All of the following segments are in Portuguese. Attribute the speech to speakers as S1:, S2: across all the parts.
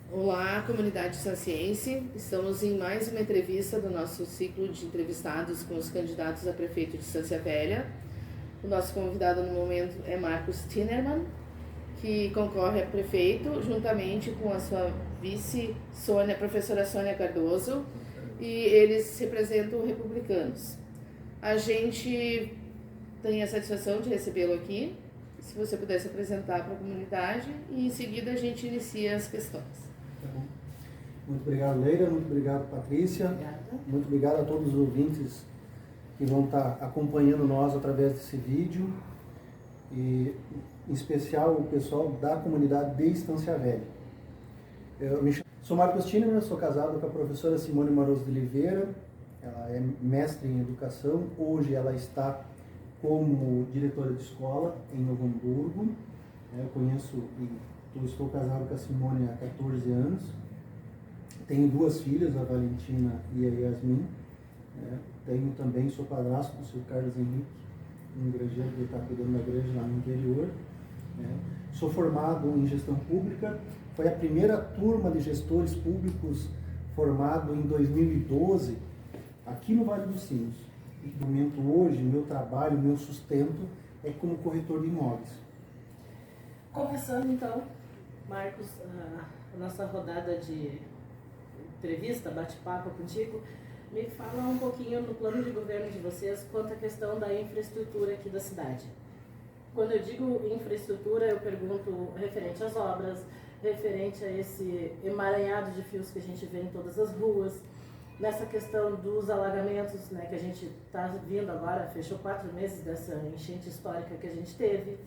S1: Olá, comunidade sanciense. Estamos em mais uma entrevista do nosso ciclo de entrevistados com os candidatos a prefeito de Estância Velha. O nosso convidado no momento é Marcos Tinerman, que concorre a prefeito juntamente com a sua vice, professora Sônia Cardoso, e eles representam republicanos. A gente tem a satisfação de recebê-lo aqui. Se você pudesse apresentar para a comunidade e em seguida a gente inicia as questões.
S2: Tá bom. Muito obrigado, Leila. Muito obrigado, Patrícia.
S1: Obrigada.
S2: Muito obrigado a todos os ouvintes que vão estar acompanhando nós através desse vídeo. E, em especial, o pessoal da comunidade de Estância Velha. Sou Marcos Tinerman, sou casado com a professora Simone Maroso de Oliveira. Ela é mestre em educação. Hoje ela está como diretora de escola em Novo Hamburgo. Eu conheço e estou casado com a Simone há 14 anos. Tenho duas filhas, a Valentina e a Yasmin. Tenho também, sou padrasto do seu Carlos Henrique, um granjeiro que está cuidando da granja lá no interior. Sou formado em gestão pública. Foi a primeira turma de gestores públicos formado em 2012 aqui no Vale dos Sinos. E no momento hoje, meu trabalho, meu sustento é como corretor de imóveis.
S3: Começando então, Marcos, a nossa rodada de entrevista, bate-papo contigo, me fala um pouquinho no plano de governo de vocês quanto à questão da infraestrutura aqui da cidade. Quando eu digo infraestrutura, eu pergunto referente às obras, referente a esse emaranhado de fios que a gente vê em todas as ruas, nessa questão dos alagamentos, né, que a gente está vindo agora, fechou 4 meses dessa enchente histórica que a gente teve,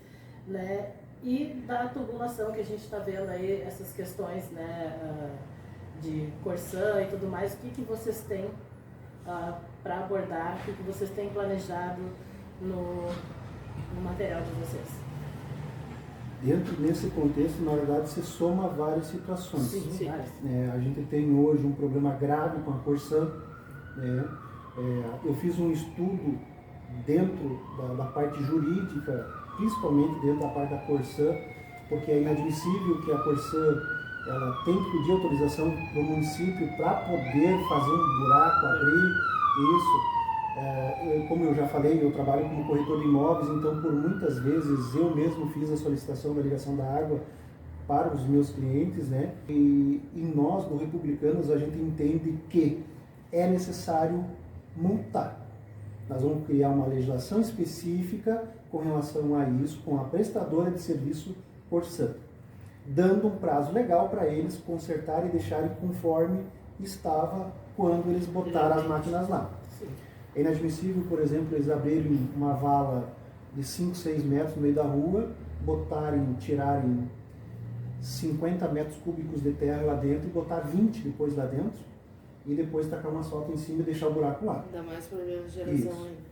S3: né, e da tubulação que a gente está vendo aí, essas questões, né, de Corsã e tudo mais. O que vocês têm para abordar, o que vocês têm planejado no material de vocês?
S2: Dentro desse contexto, na verdade, se soma várias situações.
S3: Sim, várias.
S2: A gente tem hoje um problema grave com a Corsã. Eu fiz um estudo dentro da parte jurídica, principalmente dentro da parte da Corsã, porque é inadmissível que a Corsã ela tem que pedir autorização para o município para poder fazer um buraco, abrir isso. Como eu já falei, eu trabalho como corretor de imóveis, então por muitas vezes eu mesmo fiz a solicitação da ligação da água para os meus clientes, né? E nós, do Republicanos, a gente entende que é necessário multar. Nós vamos criar uma legislação específica com relação a isso, com a prestadora de serviço Corsã, dando um prazo legal para eles consertarem e deixarem conforme estava quando eles botaram as máquinas lá. É inadmissível, por exemplo, eles abrirem uma vala de 5, 6 metros no meio da rua, tirarem 50 metros cúbicos de terra lá dentro e botar 20 depois lá dentro e depois tacar uma asfalto em cima e deixar o buraco lá.
S1: Dá mais problemas de erosão ainda.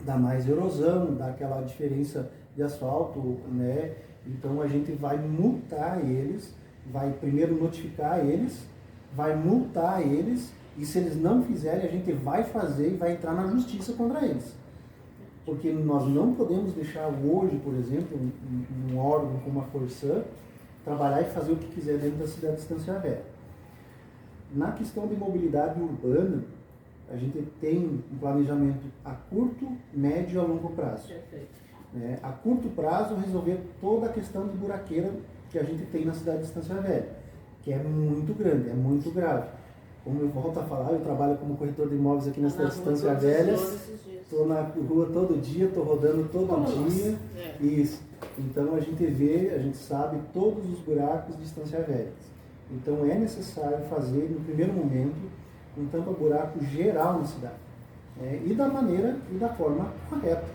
S2: Dá mais erosão, dá aquela diferença de asfalto, né? Então a gente vai multar eles, vai primeiro notificar eles, vai multar eles. E se eles não fizerem, a gente vai fazer e vai entrar na justiça contra eles. Porque nós não podemos deixar hoje, por exemplo, um órgão como a Corsã trabalhar e fazer o que quiser dentro da cidade de Estância Velha. Na questão de mobilidade urbana, a gente tem um planejamento a curto, médio e a longo prazo.
S3: Perfeito.
S2: A curto prazo, resolver toda a questão de buraqueira que a gente tem na cidade de Estância Velha, que é muito grande, é muito grave. Como eu volto a falar, eu trabalho como corretor de imóveis aqui na cidade de Estância Velha. Estou na rua todo dia, estou rodando todo dia. Isso. Então a gente vê, a gente sabe todos os buracos de Estância Velha. Então é necessário fazer, no primeiro momento, um tampa-buraco geral na cidade. E da maneira e da forma correta,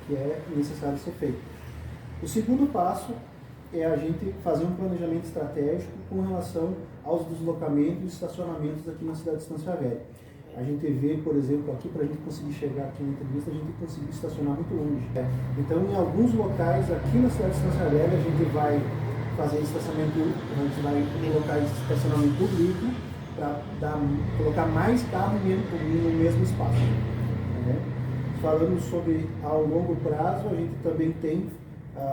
S2: que é necessário ser feito. O segundo passo é a gente fazer um planejamento estratégico com relação aos deslocamentos e estacionamentos aqui na cidade de Estância Velha. A gente vê, por exemplo, aqui para a gente conseguir chegar aqui na entrevista, a gente conseguir estacionar muito longe. Então, em alguns locais aqui na cidade de Estância Velha, a gente vai fazer estacionamento, a gente vai colocar estacionamento público para colocar mais carro no mesmo espaço. Falando sobre ao longo prazo, a gente também tem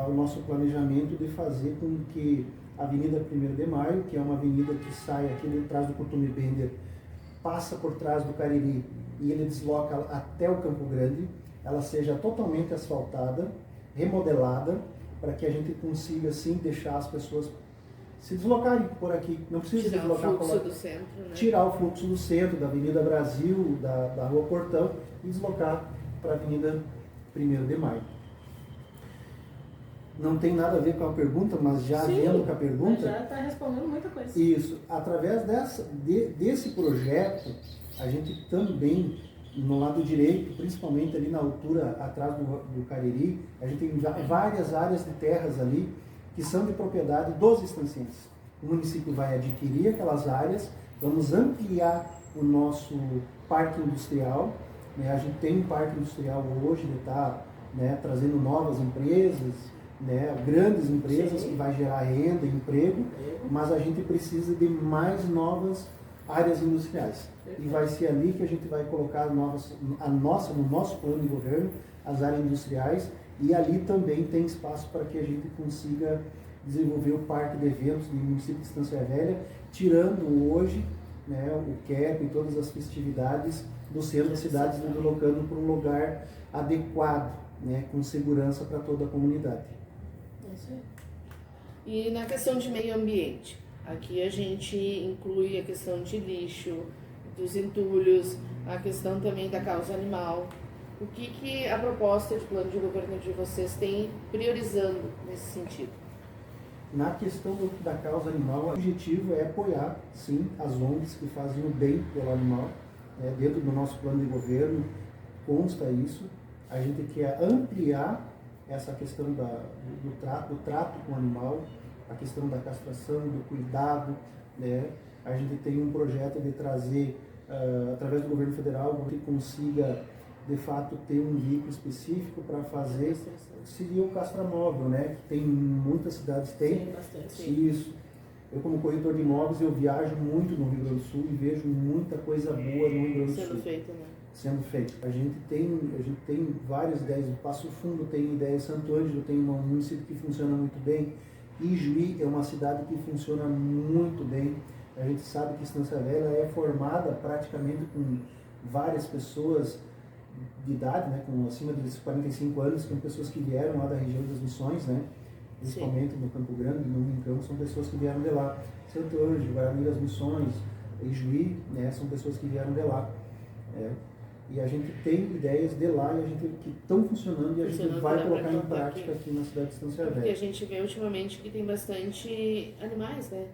S2: o nosso planejamento de fazer com que a Avenida 1º de Maio, que é uma avenida que sai aqui de trás do Costume Bender, passa por trás do Cariri e ele desloca até o Campo Grande, ela seja totalmente asfaltada, remodelada, para que a gente consiga, sim, deixar as pessoas se deslocarem por aqui. Não precisa
S1: tirar
S2: deslocar
S1: o fluxo do centro, né?
S2: Tirar o fluxo do centro, da Avenida Brasil, da Rua Portão, e deslocar para a Avenida 1º de Maio. Não tem nada a ver com a pergunta, mas já vendo com a pergunta...
S3: Já está respondendo muita coisa.
S2: Isso. Através desse projeto, a gente também, no lado direito, principalmente ali na altura atrás do Cariri, a gente tem várias áreas de terras ali que são de propriedade dos estancienses. O município vai adquirir aquelas áreas, vamos ampliar o nosso parque industrial, né? A gente tem um parque industrial hoje, ele está, né, trazendo novas empresas, né, grandes empresas, sim, que vai gerar renda e emprego, mas a gente precisa de mais novas áreas industriais. E vai ser ali que a gente vai colocar no nosso plano de governo, as áreas industriais, e ali também tem espaço para que a gente consiga desenvolver o parque de eventos do município de Estância Velha, tirando hoje, né, o CAP e todas as festividades do centro da cidade, e colocando para um lugar adequado, né, com segurança para toda a comunidade.
S1: E na questão de meio ambiente, aqui a gente inclui a questão de lixo, dos entulhos, a questão também da causa animal. O que a proposta de plano de governo de vocês tem priorizando nesse sentido?
S2: Na questão da causa animal, o objetivo é apoiar, sim, as ONGs que fazem o bem pelo animal. Né? Dentro do nosso plano de governo consta isso. A gente quer ampliar essa questão do trato com o animal, a questão da castração, do cuidado, né? A gente tem um projeto de trazer, através do governo federal, que consiga, de fato, ter um veículo específico para fazer, seria o castramóvel, né? Que tem muitas cidades, tem.
S3: Sim, bastante. Sim.
S2: Isso. Eu, como corretor de imóveis, eu viajo muito no Rio Grande do Sul e vejo muita coisa boa no Rio Grande do Sul.
S1: Sendo feito, né?
S2: Sendo feito. A gente tem várias ideias. Passo Fundo tem ideias, Santo Ângelo tem um município que funciona muito bem. Ijuí é uma cidade que funciona muito bem. A gente sabe que Estância Velha é formada praticamente com várias pessoas de idade, né, com acima de 45 anos, com pessoas que vieram lá da região das Missões, né, principalmente no Campo Grande, no Rincão, são pessoas que vieram de lá. Santo Ângelo, Guarani das Missões, Ijuí, né, são pessoas que vieram de lá. E a gente tem ideias de lá e a gente que estão funcionando e a gente vai colocar em prática aqui na cidade de Estância Velha.
S1: Porque a gente vê ultimamente que tem bastante animais, né?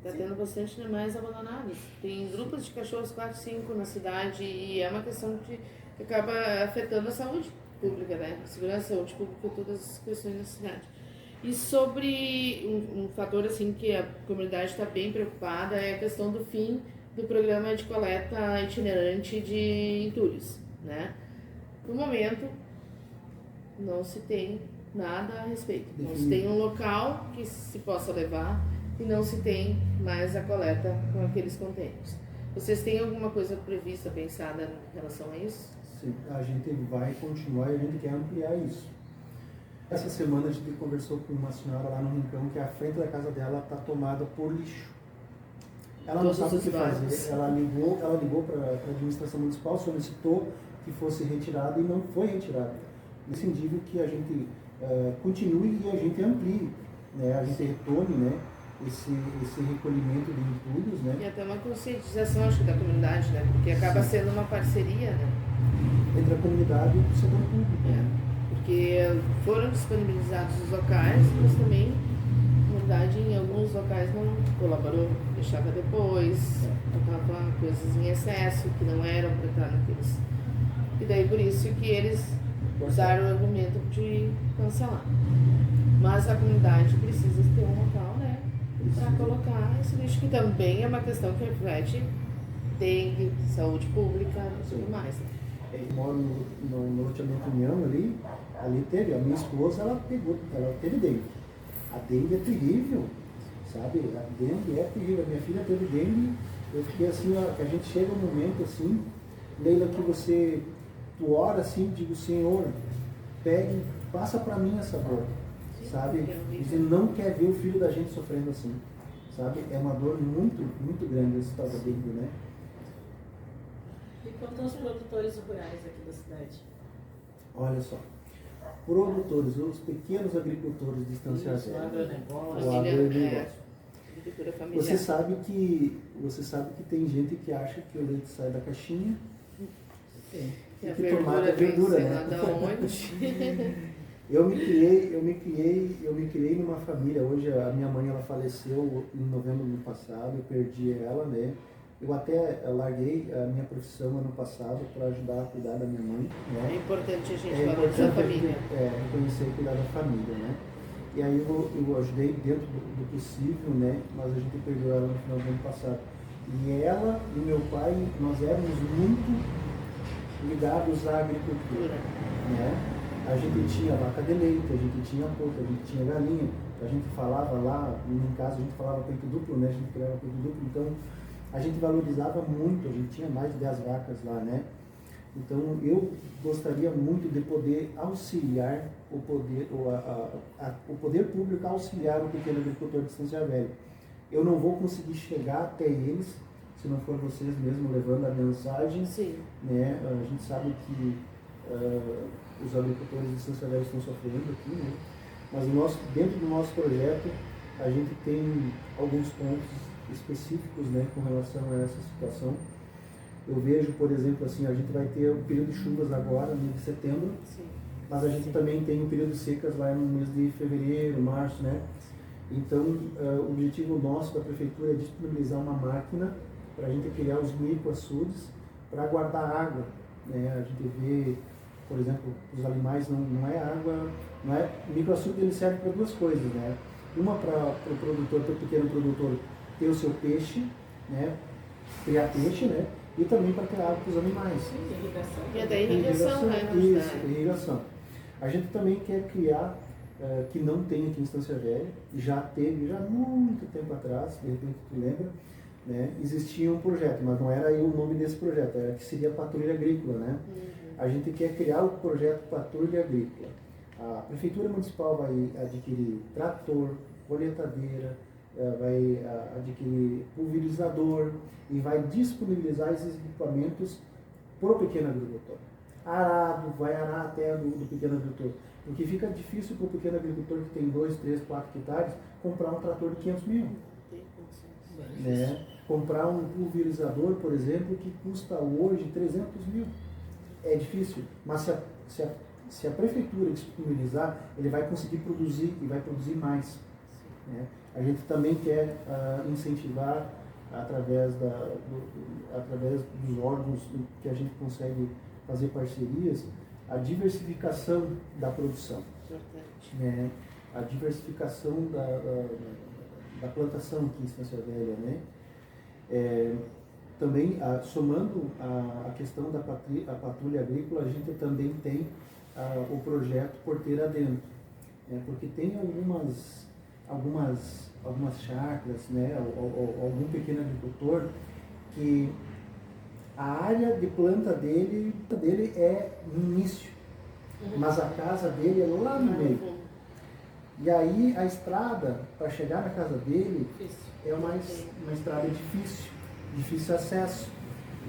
S1: Está tendo bastante animais abandonados. Tem grupos de cachorros, 4, 5 na cidade, e é uma questão que acaba afetando a saúde pública, né? A segurança, a saúde pública, todas as questões da cidade. E sobre um fator assim que a comunidade está bem preocupada é a questão do fim do programa de coleta itinerante de entulhos, né? No momento, não se tem nada a respeito. Não se tem um local que se possa levar e não se tem mais a coleta com aqueles contêineres. Vocês têm alguma coisa prevista, pensada em relação a isso?
S2: Sim, a gente vai continuar e a gente quer ampliar isso. Essa semana a gente conversou com uma senhora lá no Rincão que a frente da casa dela está tomada por lixo. Ela não sabe o que fazer, ela ligou para a administração municipal, solicitou que fosse retirada e não foi retirada. Decidido que a gente continue e a gente amplie, né? A gente retorne, né, esse recolhimento de entulhos, né?
S1: E até uma conscientização, acho que, da comunidade, né? Porque acaba sendo uma parceria, né?
S2: Entre a comunidade e o setor público.
S1: Porque foram disponibilizados os locais, mas também a comunidade em alguns locais não colaborou, deixava depois, botava coisas em excesso que não eram para estar naqueles. E daí por isso que eles usaram o argumento de cancelar. Mas a comunidade precisa ter um local, né, para colocar esse lixo, que também é uma questão que reflete dengue, saúde pública e tudo mais. Né?
S2: Eu moro no loteamento União ali teve, a minha esposa, ela teve dengue. A dengue é terrível, sabe? A dengue é terrível. A minha filha teve dengue, eu fiquei assim, ó, que a gente chega um momento assim, Leila, que tu ora assim, digo, Senhor, pegue, passa para mim essa dor. sabe?
S1: É
S2: A
S1: horrível.
S2: gente não quer ver o filho da gente sofrendo assim, sabe? É uma dor muito, muito grande esse tal da dengue, né?
S3: E quanto aos produtores rurais aqui da cidade?
S2: Olha só, produtores, os pequenos agricultores de Estância
S3: Isso,
S2: Velha,
S3: agronegócio.
S2: o
S1: Família,
S2: agronegócio.
S1: Agricultura familiar.
S2: Você sabe que tem gente que acha que o leite sai da caixinha
S3: Sim.
S1: E a
S2: que tomate
S1: verdura
S2: é verdura,
S1: vem sei
S2: né?
S1: lá da onde.
S2: Eu me criei numa família. Hoje a minha mãe ela faleceu em novembro do ano passado, eu perdi ela, né? Eu até larguei a minha profissão ano passado para ajudar a cuidar da minha mãe,
S1: É
S2: né?
S1: importante a gente
S2: É
S1: valorizar a
S2: importante
S1: família.
S2: reconhecer e cuidar da família, né? E aí eu ajudei dentro do possível, né? Mas a gente perdeu ela no final do ano passado. E ela e meu pai, nós éramos muito ligados à agricultura, né? A gente tinha vaca de leite, a gente tinha porco, a gente tinha galinha, a gente falava lá, em casa a gente falava peito duplo, né? A gente criava peito duplo, então a gente valorizava muito, a gente tinha mais de 10 vacas lá, né? Então eu gostaria muito de poder auxiliar o poder público, auxiliar o pequeno agricultor de Estância Velha. Eu não vou conseguir chegar até eles se não for vocês mesmo levando a mensagem.
S1: Sim.
S2: Né? A gente sabe que os agricultores de Estância Velha estão sofrendo aqui, né? Mas dentro do nosso projeto a gente tem alguns pontos específicos, né, com relação a essa situação. Eu vejo, por exemplo, assim, a gente vai ter o período de chuvas agora, no mês de setembro,
S1: Sim.
S2: mas a gente também tem o período de secas lá no mês de fevereiro, março, né? Então, o objetivo nosso da prefeitura é disponibilizar uma máquina para a gente criar os microaçudes para guardar água, né? A gente vê, por exemplo, os animais não é água, não é microaçude, ele serve para duas coisas, né? Uma para o produtor, para o pequeno produtor ter o seu peixe, né? Criar peixe, né? E também para criar água para os animais.
S3: Irrigação.
S1: E até irrigação, né?
S2: Isso, irrigação. A gente também quer criar, que não tem aqui em Estância Velha, já teve, já muito tempo atrás, de repente tu lembra, né? Existia um projeto, mas não era aí o nome desse projeto, era que seria Patrulha Agrícola, né? A gente quer criar o projeto Patrulha Agrícola. A Prefeitura Municipal vai adquirir trator, colheitadeira, vai adquirir pulverizador e vai disponibilizar esses equipamentos para o pequeno agricultor. Arado, vai arar a terra do pequeno agricultor. Porque fica difícil para o pequeno agricultor que tem 2, 3, 4 hectares comprar um trator de 500 mil. Né? Comprar um pulverizador, por exemplo, que custa hoje 300 mil. É difícil, mas se a prefeitura disponibilizar, ele vai conseguir produzir e vai produzir mais. Né? A gente também quer incentivar, através dos órgãos que a gente consegue fazer parcerias, a diversificação da produção. Né? A diversificação da plantação aqui em Estância Velha. Né? Também, somando a questão da patrulha agrícola, a gente também tem o projeto Porteira Dentro, né? Porque tem algumas chácaras, né? Ou algum pequeno agricultor que a área de planta dele é no início, mas a casa dele é lá no meio. E aí a estrada para chegar na casa dele é uma estrada difícil acesso.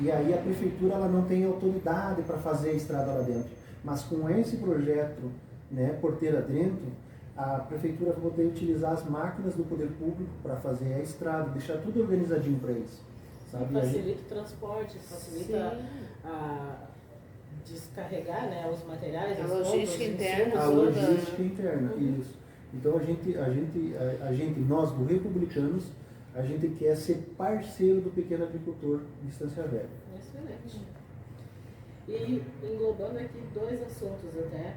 S2: E aí a prefeitura ela não tem autoridade para fazer a estrada lá dentro. Mas com esse projeto, né, Porteira Dentro, a prefeitura vai poder utilizar as máquinas do poder público para fazer a estrada, deixar tudo organizadinho para eles. Sabe?
S3: Facilita o transporte, facilita a descarregar, né, os materiais,
S1: a logística interna.
S2: A logística interna, isso. Então a gente, nós do Republicanos, a gente quer ser parceiro do pequeno agricultor de Estância Velha.
S3: Excelente. E englobando aqui dois assuntos até,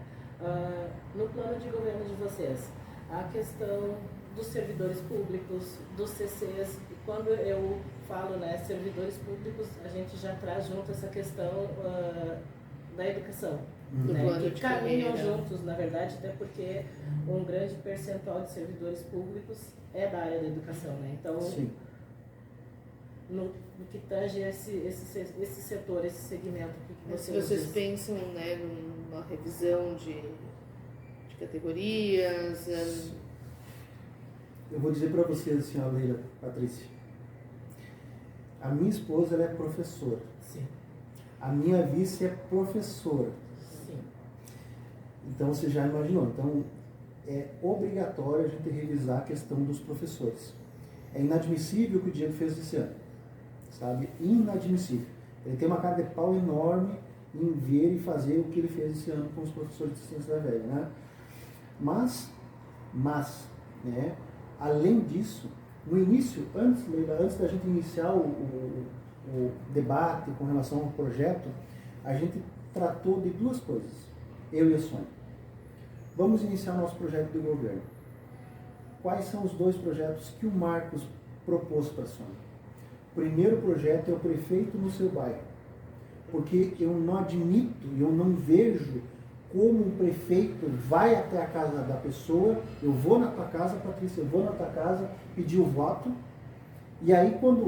S3: no plano de governo de vocês, a questão dos servidores públicos, dos CCs, e quando eu falo, né, servidores públicos, a gente já traz junto essa questão da educação, né, que caminham juntos, na verdade, até porque um grande percentual de servidores públicos é da área da educação, né? Então,
S2: sim.
S3: No que tange esse setor, esse segmento, o que
S1: vocês pensam, né, numa revisão de categorias?
S2: Eu vou dizer para vocês, senhora Leila, Patrícia, a minha esposa ela é professora.
S3: Sim.
S2: A minha vice é professora.
S3: Sim.
S2: Então você já imaginou. Então é obrigatório a gente revisar a questão dos professores. É inadmissível o que o Diego fez esse ano. Sabe? Inadmissível. Ele tem uma cara de pau enorme em ver e fazer o que ele fez esse ano com os professores de ciência da velha, né? Mas, né, além disso, no início, antes da gente iniciar o debate com relação ao projeto, a gente tratou de duas coisas, eu e a Sônia. Vamos iniciar nosso projeto de governo. Quais são os dois projetos que o Marcos propôs para a Sônia? O primeiro projeto é o prefeito no seu bairro, porque eu não admito, eu não vejo como um prefeito vai até a casa da pessoa, eu vou na tua casa, Patrícia, eu vou na tua casa pedir o voto, e aí quando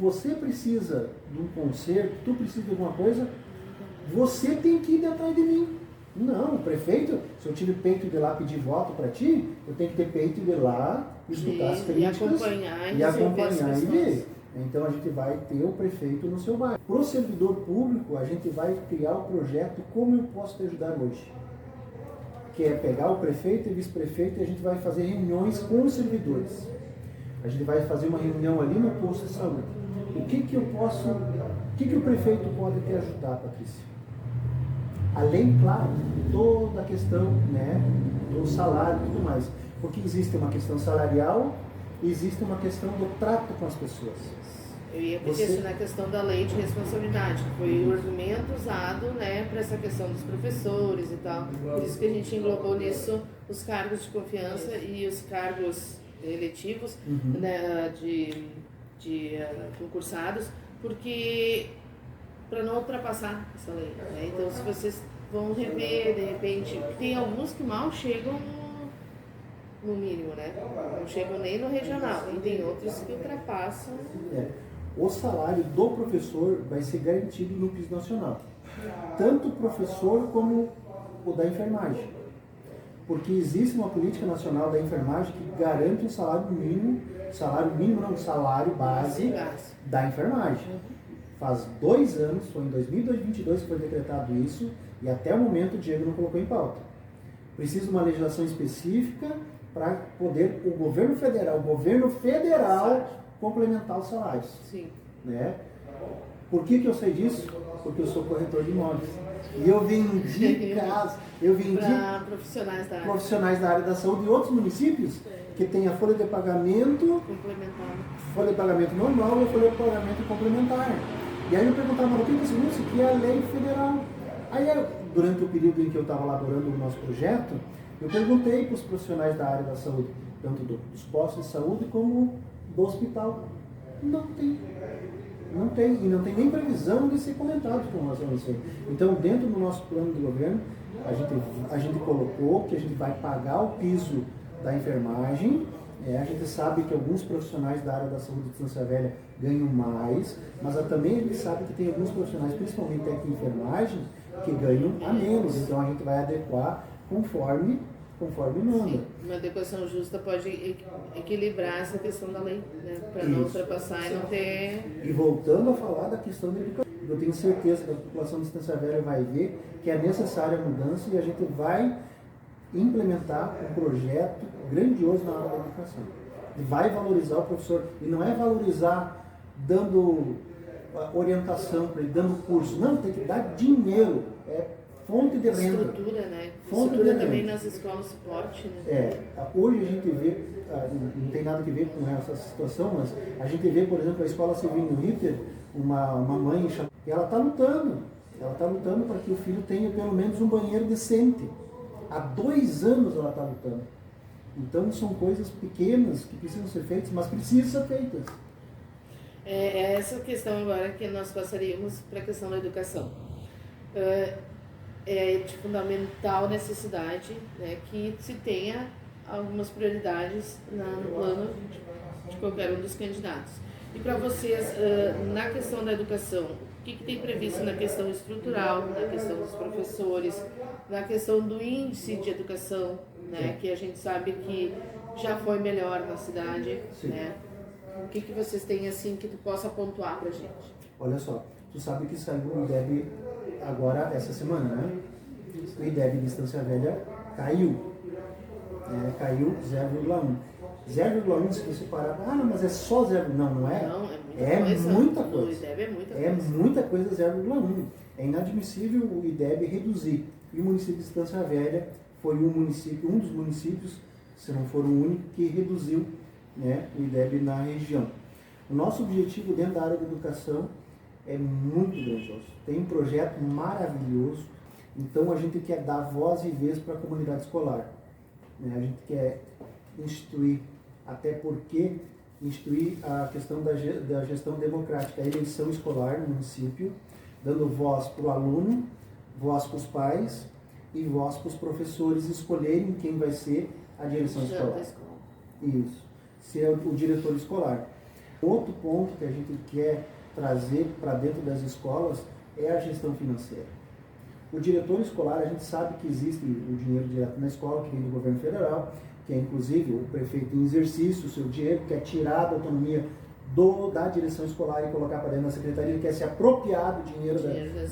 S2: você precisa de um conserto, tu precisa de alguma coisa, você tem que ir atrás de mim. Não, o prefeito, se eu tive peito de ir lá pedir voto para ti, eu tenho que ter peito de ir lá escutar as críticas
S1: e acompanhar
S2: e ver. Então a gente vai ter o prefeito no seu bairro. Para o servidor público, a gente vai criar o projeto Como Eu Posso Te Ajudar Hoje. Que é pegar o prefeito e vice-prefeito e a gente vai fazer reuniões com os servidores. A gente vai fazer uma reunião ali no posto de saúde. O que o prefeito pode te ajudar, Patrícia? Além, claro, toda a questão, né, do salário e tudo mais. Porque existe uma questão salarial e existe uma questão do trato com as pessoas.
S1: Eu ia pedir na questão da lei de responsabilidade, que foi o argumento usado, né, para essa questão dos professores e tal. Por isso que a gente englobou nisso os cargos de confiança e os cargos eletivos, né, de concursados, porque para não ultrapassar essa lei, né? Então, se vocês vão rever, de repente, tem alguns que mal chegam no mínimo, né? Não chegam nem no regional, e tem outros que ultrapassam.
S2: O salário do professor vai ser garantido no piso nacional, tanto o professor como o da enfermagem, porque existe uma política nacional da enfermagem que garante um salário mínimo não, salário base da enfermagem. Faz 2 anos, foi em 2022 que foi decretado isso, e até o momento o Diego não colocou em pauta. Precisa de uma legislação específica para poder o governo federal complementar os salários.
S1: Sim.
S2: Né? Por que eu sei disso? Porque eu sou corretor de imóveis. E eu vendi casas,
S1: para profissionais da área
S2: da saúde de outros municípios que tem a folha de pagamento
S1: complementar,
S2: folha de pagamento normal e a folha de pagamento complementar. E aí eu perguntava, mas o que é isso? Que é a lei federal. Aí, durante o período em que eu estava elaborando o nosso projeto, eu perguntei para os profissionais da área da saúde, tanto dos postos de saúde como do hospital. Não tem. E não tem nem previsão de ser comentado com relação a isso. Então, dentro do nosso plano de governo, a gente colocou que a gente vai pagar o piso da enfermagem. A gente sabe que alguns profissionais da área da saúde de Santa Velha ganham mais, mas também a gente sabe que tem alguns profissionais, principalmente aqui em enfermagem, que ganham a menos. Então, a gente vai adequar conforme manda.
S1: Sim, uma adequação justa pode equilibrar essa questão da lei, né? Para não ultrapassar e não ter...
S2: E voltando a falar da questão da educação, eu tenho certeza que a população de Estância Velha vai ver que é necessária a mudança e a gente vai implementar um projeto grandioso na área da educação. E vai valorizar o professor. E não é valorizar dando orientação para ele, dando curso. Não, tem que dar dinheiro. É fonte de renda.
S1: Estrutura, né? Estrutura também nas escolas suporte, né?
S2: Hoje a gente vê, não tem nada a ver com essa situação, mas a gente vê, por exemplo, a escola Silvino Ritter, uma mãe, e ela está lutando para que o filho tenha pelo menos um banheiro decente. Há 2 anos ela está lutando. Então são coisas pequenas que precisam ser feitas, mas precisam ser feitas.
S1: É essa questão agora que nós passaríamos para a questão da educação. É de fundamental necessidade, né, que se tenha algumas prioridades no plano de qualquer um dos candidatos. E para vocês, na questão da educação, o que tem previsto na questão estrutural, na questão dos professores, na questão do índice de educação, né, que a gente sabe que já foi melhor na cidade, né? O que vocês têm assim que tu possa pontuar pra gente?
S2: Olha só, tu sabe que saiu o IDEB agora essa semana, né? O IDEB de Estância Velha caiu. Caiu 0,1. 0,1 se você parar, não, mas é só 0, não é?
S1: Não,
S2: é muita coisa.
S1: O IDEB é muita
S2: coisa.
S1: É
S2: muita coisa 0,1. É inadmissível o IDEB reduzir. E o município de Estância Velha foi um dos municípios, se não for o único, que reduziu, né, o IDEB na região. O nosso objetivo dentro da área da educação é muito grandioso. Tem um projeto maravilhoso, então a gente quer dar voz e vez para a comunidade escolar. A gente quer instituir, até porque instituir a questão da gestão democrática, a eleição escolar no município, dando voz para o aluno, voz para os pais e voz para os professores escolherem quem vai ser a direção escolar. Isso, ser o diretor escolar. Outro ponto que a gente quer trazer para dentro das escolas é a gestão financeira. O diretor escolar, a gente sabe que existe o dinheiro direto na escola, que vem do governo federal, que é inclusive o prefeito em exercício, o seu dinheiro, que é tirar da autonomia da direção escolar e colocar para dentro da secretaria, quer se apropriar do dinheiro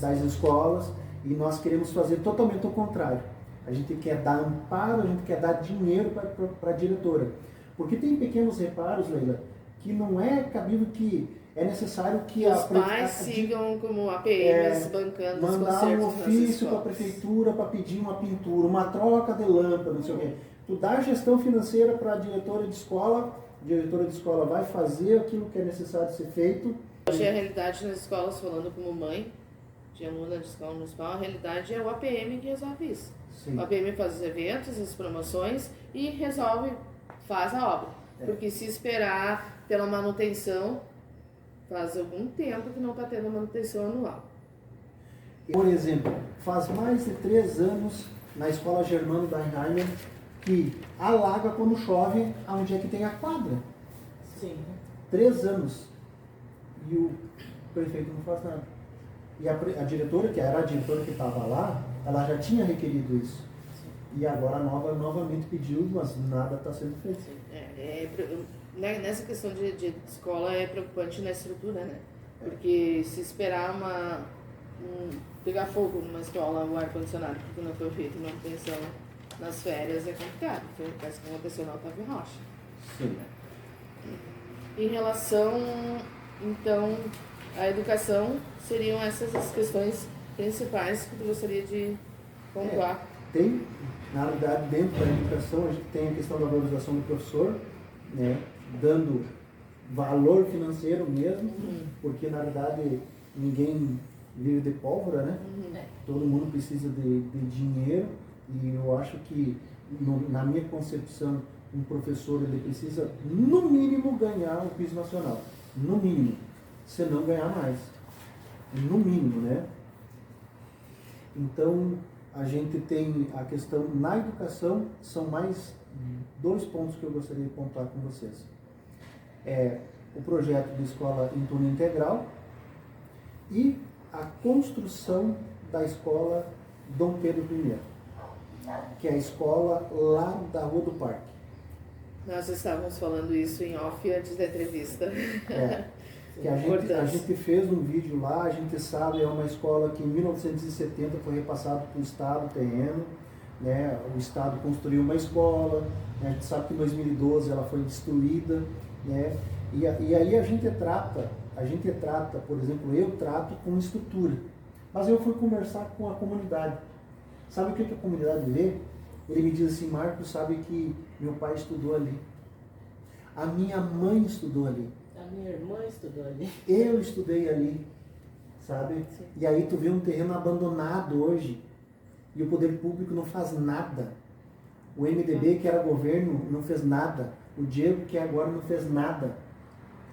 S2: das escolas, e nós queremos fazer totalmente o contrário. A gente quer dar amparo, a gente quer dar dinheiro para a diretora. Porque tem pequenos reparos, Leila, que não é cabível, que é necessário que
S1: os pais sigam como APMs bancando os concertos.
S2: Mandar um ofício para a prefeitura para pedir uma pintura, uma troca de lâmpada, não sei o quê. Tu dá a gestão financeira para a diretora de escola vai fazer aquilo que é necessário ser feito.
S1: Hoje a realidade nas escolas, falando como mãe de aluna de escola municipal, a realidade é o APM que resolve isso. Sim. O APM faz os eventos, as promoções e faz a obra. Porque se esperar pela manutenção, faz algum tempo que não está tendo manutenção anual.
S2: Por exemplo, faz mais de 3 anos na escola Germano Dainheimer que alaga quando chove onde é que tem a quadra.
S3: Sim.
S2: 3 anos. E o prefeito não faz nada. E a diretora, que era a diretora que estava lá, ela já tinha requerido isso. E agora novamente pediu, mas nada está sendo feito.
S1: Nessa questão de escola é preocupante na estrutura, né? Porque se esperar pegar fogo numa escola, o ar-condicionado, porque não foi feito manutenção nas férias, é complicado. Foi o que aconteceu na Otávio Rocha.
S2: Sim.
S1: Em relação, então, à educação, seriam essas as questões principais que tu gostaria de pontuar?
S2: Tem, na verdade, dentro da educação, a gente tem a questão da valorização do professor, né, dando valor financeiro mesmo, porque na verdade ninguém vive de pólvora, né? Todo mundo precisa de dinheiro, e eu acho que, na minha concepção, um professor ele precisa, no mínimo, ganhar o piso nacional. No mínimo. Se não ganhar mais. No mínimo, né? Então, a gente tem a questão na educação, são mais 2 pontos que eu gostaria de pontuar com vocês. O projeto de escola em turno integral e a construção da escola Dom Pedro I, que é a escola lá da Rua do Parque.
S1: Nós estávamos falando isso em off antes da entrevista.
S2: Que a gente fez um vídeo lá, a gente sabe, é uma escola que em 1970 foi repassado para o Estado, o terreno, né? O Estado construiu uma escola, né? A gente sabe que em 2012 ela foi destruída, né? E aí a gente trata, por exemplo, eu trato com estrutura, mas eu fui conversar com a comunidade. Sabe o que a comunidade vê? Ele me diz assim: Marcos, sabe que meu pai estudou ali, a minha mãe estudou ali,
S3: a minha irmã estudou ali,
S2: eu estudei ali, sabe? Sim. E aí tu vê um terreno abandonado hoje e o poder público não faz nada. O MDB, que era governo, não fez nada. O Diego, que agora, não fez nada,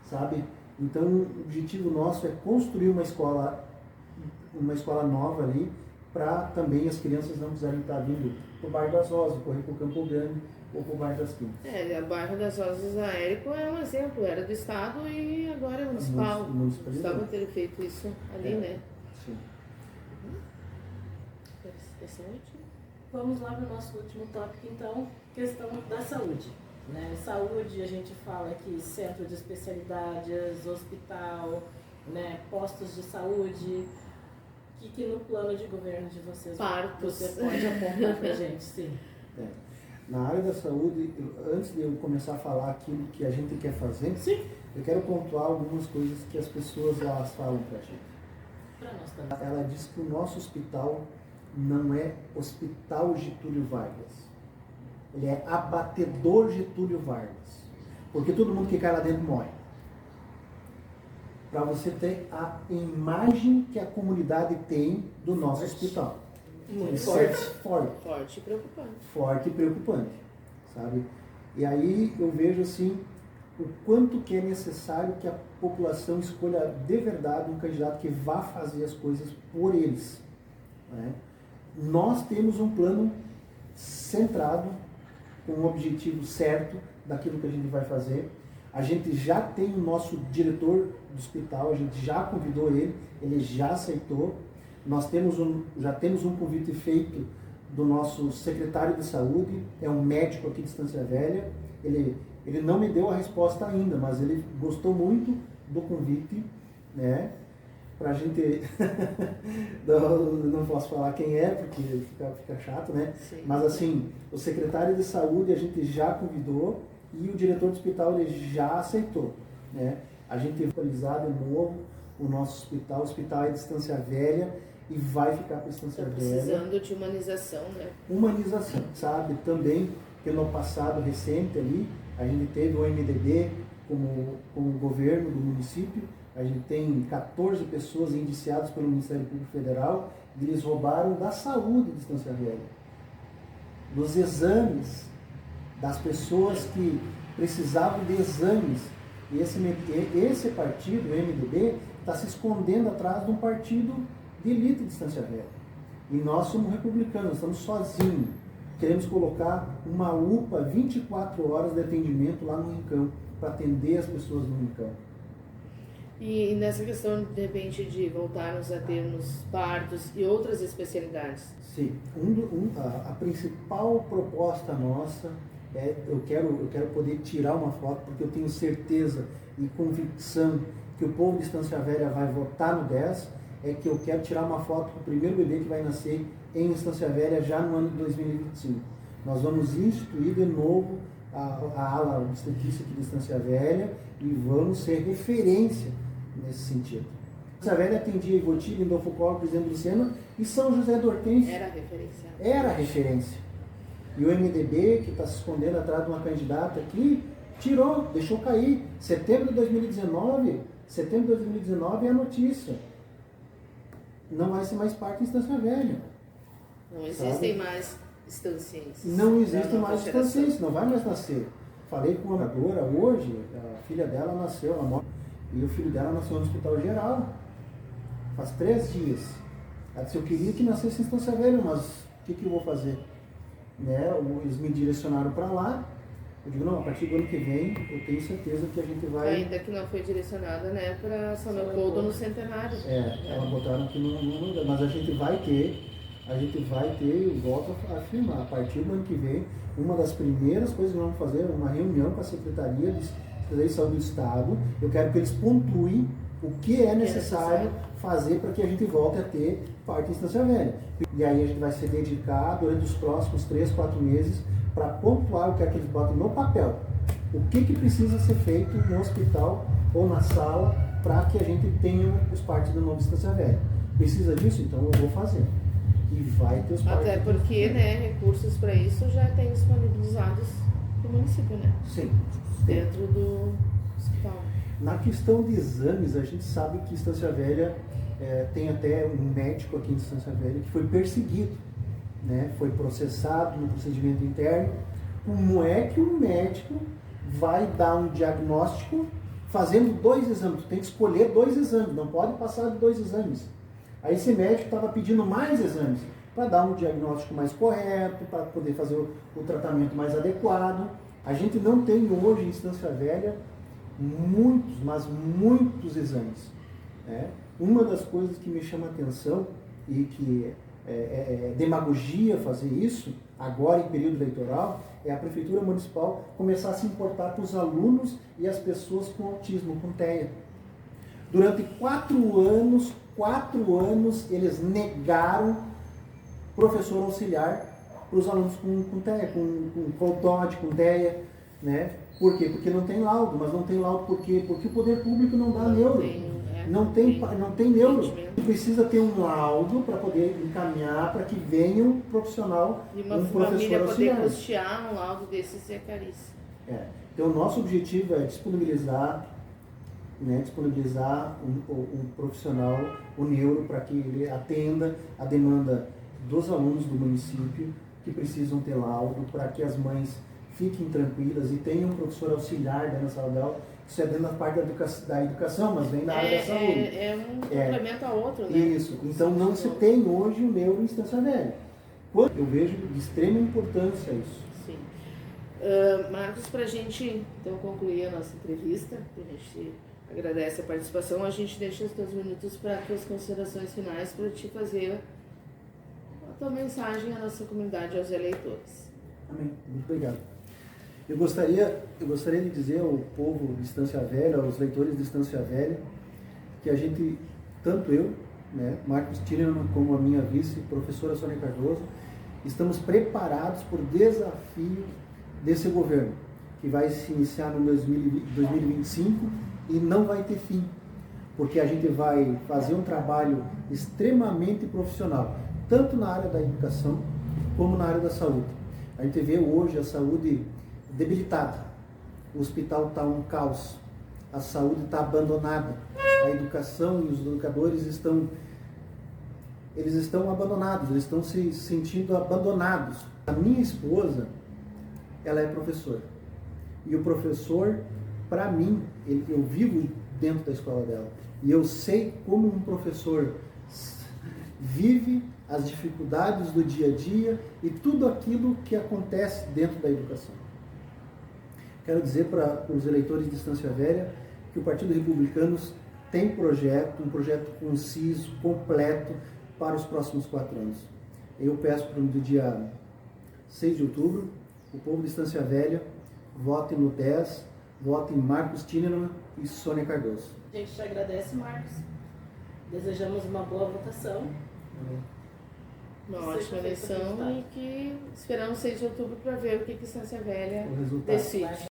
S2: sabe? Então o objetivo nosso é construir uma escola nova ali, para também as crianças não precisarem estar vindo para o Bairro das Rosas, correr para o Campo Grande, ou para o bairro das Quintas.
S1: O bairro das Rosas da Érico é um exemplo, era do Estado e agora é municipal. O Estado ter feito isso ali, né?
S2: Sim.
S1: Essa é a última.
S3: Vamos lá para o nosso último tópico, então, questão da saúde. Né? Saúde, a gente fala aqui, centro de especialidades, hospital, né? Postos de saúde. O que no plano de governo de vocês você pode apontar para a gente? Sim.
S2: Na área da saúde, antes de eu começar a falar aquilo que a gente quer fazer,
S3: sim,
S2: eu quero pontuar algumas coisas que as pessoas elas falam para a gente.
S3: Para nós também.
S2: Ela diz que o nosso hospital não é Hospital Getúlio Vargas. Ele é abatedor Getúlio Vargas. Porque todo mundo que cai lá dentro morre. Para você ter a imagem que a comunidade tem do nosso hospital.
S1: Muito
S2: Forte
S1: e preocupante.
S2: Forte e preocupante, sabe? E aí eu vejo assim o quanto que é necessário que a população escolha de verdade um candidato que vá fazer as coisas por eles. Né? Nós temos um plano centrado, com um objetivo certo daquilo que a gente vai fazer. A gente já tem o nosso diretor do hospital, a gente já convidou ele já aceitou. Nós já temos um convite feito do nosso secretário de saúde, é um médico aqui de Estância Velha. Ele não me deu a resposta ainda, mas ele gostou muito do convite, né? Pra gente... não posso falar quem é, porque fica chato, né?
S1: Sim.
S2: Mas assim, o secretário de saúde a gente já convidou e o diretor do hospital ele já aceitou, né? A gente vai atualizar de novo o nosso hospital. O hospital é de Estância Velha e vai ficar para Estância Velha.
S1: Precisando de humanização, né?
S2: Humanização, sabe? Também, pelo passado recente ali, a gente teve o MDB como governo do município. A gente tem 14 pessoas indiciadas pelo Ministério Público Federal e eles roubaram da saúde de Estância Velha, dos exames, das pessoas que precisavam de exames. E esse partido, o MDB, está se escondendo atrás de um partido de elite de Estância Velha. E nós somos republicanos, estamos sozinhos. Queremos colocar uma UPA 24 horas de atendimento lá no Rincão, para atender as pessoas no Rincão.
S1: E nessa questão, de repente, de voltarmos a termos partos e outras especialidades?
S2: Sim. A principal proposta nossa é, eu quero poder tirar uma foto, porque eu tenho certeza e convicção que o povo de Estância Velha vai votar no 10, é que eu quero tirar uma foto com o primeiro bebê que vai nascer em Estância Velha já no ano de 2025. Nós vamos instituir de novo a ala obstetrícia aqui de Estância Velha e vamos ser referência nesse sentido. Estância Velha atendia Ivoti, Lindolfo Collor, Presidente Lucena e São José do Hortêncio. Era a referência. E o MDB, que está se escondendo atrás de uma candidata aqui, tirou, deixou cair. Setembro de 2019 é a notícia. Não vai ser mais parte da Estância Velha.
S1: Não existem mais estancienses.
S2: Não existem mais estancienses, não vai mais nascer. Falei com uma moradora hoje, a filha dela nasceu, e o filho dela nasceu no Hospital Geral. Faz 3 dias. Ela disse, eu queria que nascesse em Estância Velha, mas o que eu vou fazer? Né? Eles me direcionaram para lá. Eu digo, não, a partir do ano que vem, eu tenho certeza que a gente vai...
S1: Ainda que não foi direcionada, né, para São Leopoldo no centenário.
S2: Elas botaram que não, mas a gente vai ter, eu volto a afirmar, a partir do ano que vem, uma das primeiras coisas que vamos fazer é uma reunião com a Secretaria de Saúde do Estado. Eu quero que eles pontuem o que é necessário fazer para que a gente volte a ter parte em Estância Velha. E aí a gente vai se dedicar durante os próximos 3, 4 meses para pontuar o que é que eles botam no papel. O que precisa ser feito no hospital ou na sala para que a gente tenha os partes da nova Estância Velha. Precisa disso? Então eu vou fazer. E vai ter os partes.
S1: Até porque, né, recursos para isso já tem disponibilizados no município, né?
S2: Sim.
S1: Dentro do hospital.
S2: Na questão de exames, a gente sabe que Estância Velha tem até um médico aqui em Estância Velha que foi perseguido, né? Foi processado no procedimento interno. Como é que um médico vai dar um diagnóstico fazendo 2 exames? Tem que escolher 2 exames, não pode passar de 2 exames. Aí esse médico estava pedindo mais exames. para dar um diagnóstico mais correto, para poder fazer o tratamento mais adequado. A gente não tem hoje em Estância Velha muitos, mas muitos exames, né? Uma das coisas que me chama a atenção e que é demagogia fazer isso, agora em período eleitoral, é a Prefeitura Municipal começar a se importar com os alunos e as pessoas com autismo, com TEA. Durante 4 anos, eles negaram professor auxiliar para os alunos com TEA, com TOD, com TEA, né? Por quê? Porque não tem laudo, mas não tem laudo por quê? Porque o poder público não dá neuro. Não tem neuro. Precisa ter um laudo para poder encaminhar para que venha um profissional,
S1: E uma
S2: um professor
S1: família
S2: auxiliar.
S1: poder custear um laudo desses é caríssimo.
S2: Então, o nosso objetivo é disponibilizar um profissional, o neuro, para que ele atenda a demanda dos alunos do município que precisam ter laudo, para que as mães fiquem tranquilas e tenham um professor auxiliar dentro da sala de aula. Isso é dentro da parte da educação, mas vem da área da saúde.
S1: É um complemento ao outro, né?
S2: Isso. Então não se tem hoje o neuro em Estância Velha. Eu vejo de extrema importância isso.
S1: Sim. Marcos, para a gente então concluir a nossa entrevista, a gente agradece a participação, a gente deixa os teus minutos para as tuas considerações finais, para te fazer a tua mensagem à nossa comunidade, aos eleitores.
S2: Amém. Muito obrigado. Eu gostaria de dizer ao povo de Estância Velha, aos leitores de Estância Velha, que a gente, tanto eu, né, Marcos Tilleman, como a minha vice, professora Sônia Cardoso, estamos preparados por desafio desse governo, que vai se iniciar no 2025 e não vai ter fim, porque a gente vai fazer um trabalho extremamente profissional, tanto na área da educação como na área da saúde. A gente vê hoje a saúde debilitada, o hospital está um caos, a saúde está abandonada, a educação e os educadores estão abandonados, eles estão se sentindo abandonados. A minha esposa, ela é professora, e o professor, para mim, eu vivo dentro da escola dela, e eu sei como um professor vive as dificuldades do dia a dia e tudo aquilo que acontece dentro da educação. Quero dizer para os eleitores de Estância Velha que o Partido Republicano tem um projeto conciso, completo para os próximos 4 anos. Eu peço para no dia 6 de outubro, o povo de Estância Velha vote no 10, vote em Marcos Tilleman e Sônia Cardoso.
S3: A gente te agradece, Marcos. Desejamos uma boa votação.
S1: Uma ótima eleição e que esperamos 6 de outubro para ver o que Estância Velha
S2: O resultado.
S1: decide.